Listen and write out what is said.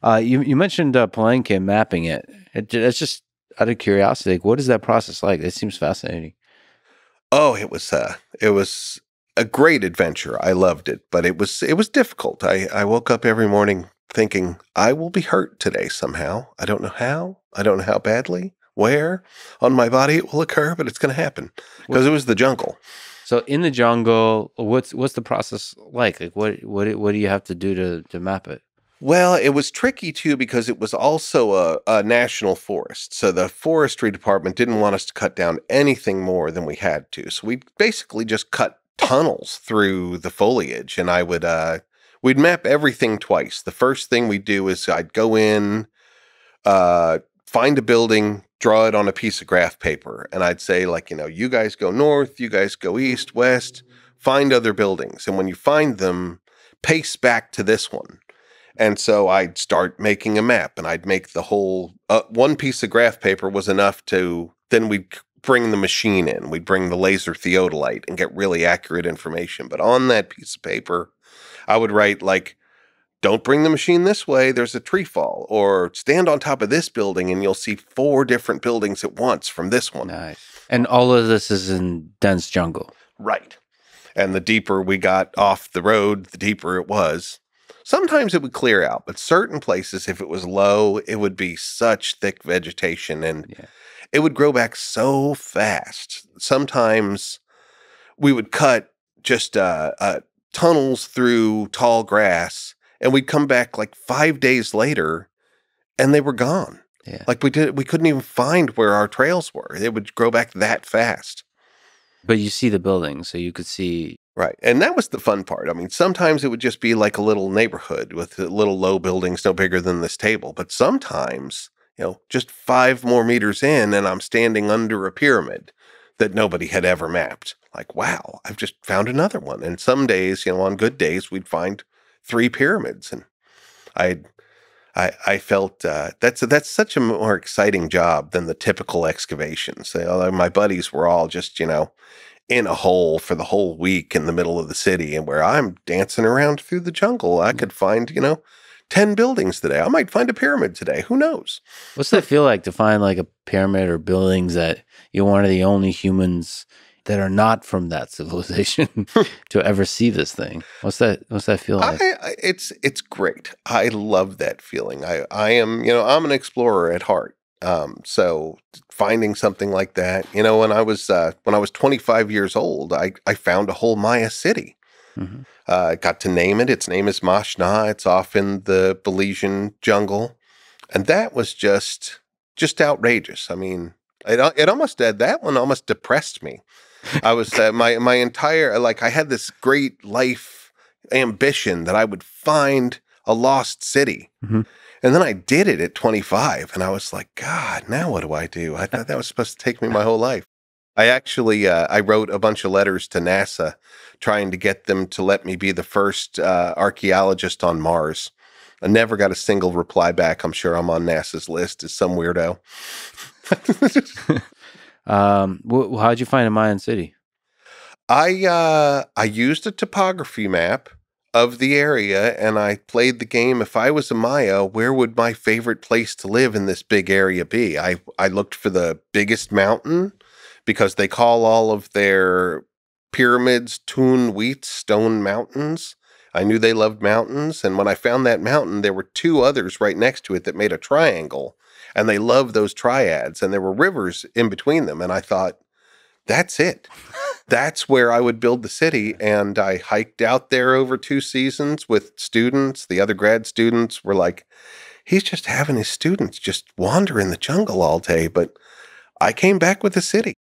You mentioned Palenque and mapping it. It's just out of curiosity. Like, what is that process like? It seems fascinating. Oh, it was a great adventure. I loved it, but it was difficult. I woke up every morning thinking I will be hurt today somehow. I don't know how. I don't know how badly, where on my body it will occur, but it's going to happen because it was the jungle. So in the jungle, what's the process like? Like what do you have to do to map it? Well, it was tricky too because it was also a national forest. So the forestry department didn't want us to cut down anything more than we had to. So we basically just cut tunnels through the foliage, and we'd map everything twice. The first thing we'd do is I'd go in, find a building, draw it on a piece of graph paper, and I'd say, like, you guys go north, you guys go east, west, find other buildings. And when you find them, pace back to this one. And so I'd start making a map, and I'd make the whole, one piece of graph paper was enough then we'd bring the machine in. We'd bring the laser theodolite and get really accurate information. But on that piece of paper, I would write, like, don't bring the machine this way, there's a tree fall, or stand on top of this building and you'll see 4 different buildings at once from this one. Nice. And all of this is in dense jungle. Right. And the deeper we got off the road, the deeper it was. Sometimes it would clear out, but certain places, if it was low, it would be such thick vegetation, and it would grow back so fast. Sometimes we would cut just tunnels through tall grass, and we'd come back like 5 days later, and they were gone. Yeah. Like we couldn't even find where our trails were. It would grow back that fast. But you see the buildings, so you could see. Right. And that was the fun part. I mean, sometimes it would just be like a little neighborhood with little low buildings no bigger than this table. But sometimes, just 5 more meters in and I'm standing under a pyramid that nobody had ever mapped. Like, wow, I've just found another one. And some days, on good days, we'd find 3 pyramids. And I felt that's such a more exciting job than the typical excavations. My buddies were all just, in a hole for the whole week in the middle of the city, and where I'm dancing around through the jungle, I could find, 10 buildings today. I might find a pyramid today. Who knows? What's that feel like to find like a pyramid or buildings that you're one of the only humans that are not from that civilization to ever see this thing? What's that feel like? It's great. I love that feeling. I am, I'm an explorer at heart. So finding something like that, when I was 25 years old, I found a whole Maya city. Mm-hmm. Got to name it. Its name is Mashna. It's off in the Belizean jungle. And that was just outrageous. I mean, that one almost depressed me. I was, my entire, I had this great life ambition that I would find a lost city. Mm-hmm. And then I did it at 25, and I was like, God, now what do I do? I thought that was supposed to take me my whole life. I actually, I wrote a bunch of letters to NASA trying to get them to let me be the first archaeologist on Mars. I never got a single reply back. I'm sure I'm on NASA's list as some weirdo. How'd you find a Mayan city? I used a topography map of the area, and I played the game. If I was a Maya, where would my favorite place to live in this big area be? I looked for the biggest mountain, because they call all of their pyramids Tun Wheat Stone Mountains. I knew they loved mountains, and when I found that mountain, there were 2 others right next to it that made a triangle, and they loved those triads, and there were rivers in between them, and I thought, that's it. That's where I would build the city. And I hiked out there over 2 seasons with students. The other grad students were like, he's just having his students just wander in the jungle all day. But I came back with a city.